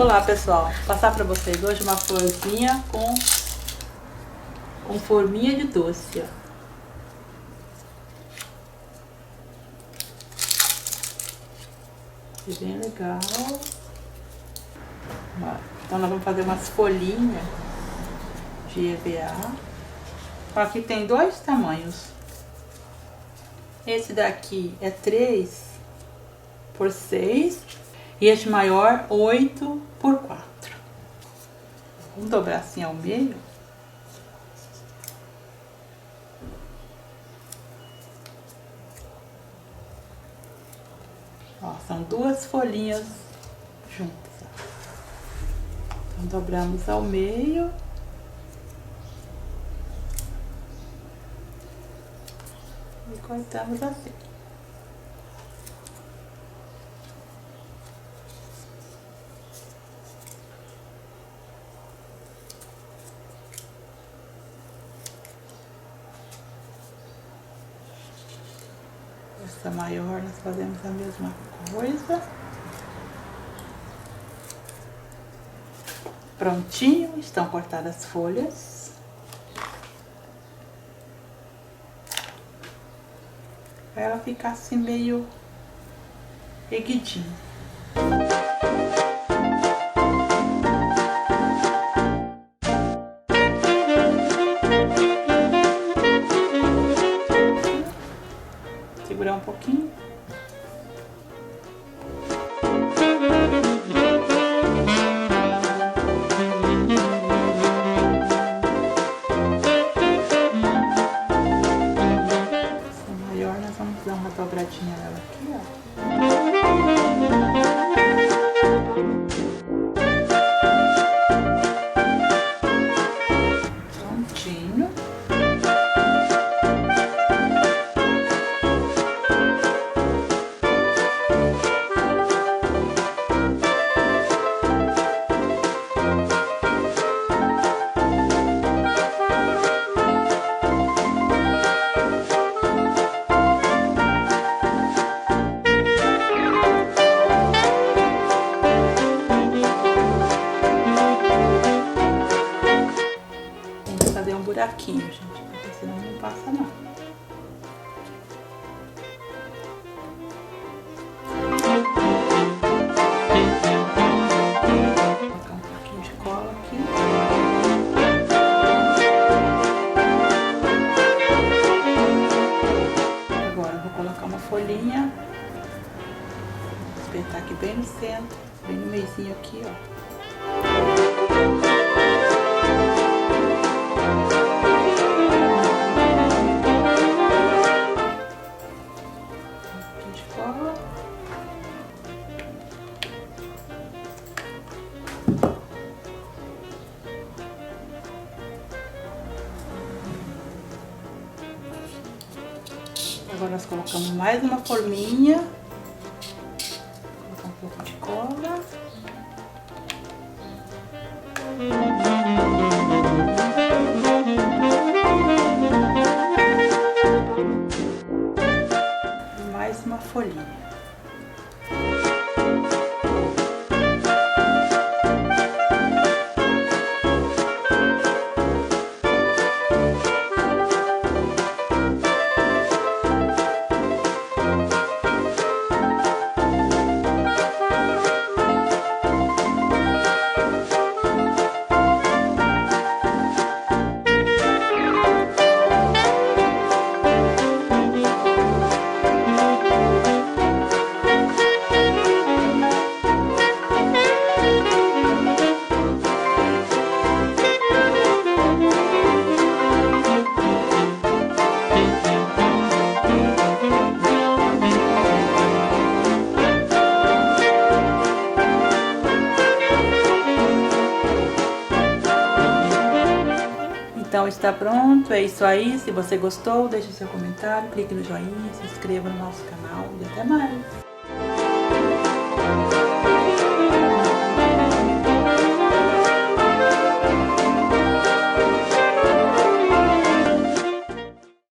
Olá pessoal, vou passar para vocês hoje uma florzinha com forminha de doce, ó. Bem legal. Então nós vamos fazer umas folhinhas de EVA. Aqui tem dois tamanhos. Esse daqui é 3 por 6 e este maior 8 por 4. Vamos dobrar assim ao meio. Ó, são duas folhinhas juntas. Então dobramos ao meio. E cortamos assim. Essa maior nós fazemos a mesma coisa. Prontinho, estão cortadas as folhas. Pra ela ficar assim meio erguidinha. Segurar um pouquinho. Essa maior nós vamos dar uma dobradinha nela aqui, ó. Prontinho. Fazer um buraquinho, gente, porque senão não passa não. Vou colocar um pouquinho de cola aqui. Agora eu vou colocar uma folhinha. Vou espetar aqui bem no centro, bem no meizinho aqui, ó. Agora nós colocamos mais uma forminha. Vou colocar um pouco de cola. E mais uma folhinha. Então está pronto, é isso aí. Se você gostou, deixe seu comentário, clique no joinha, se inscreva no nosso canal e até mais!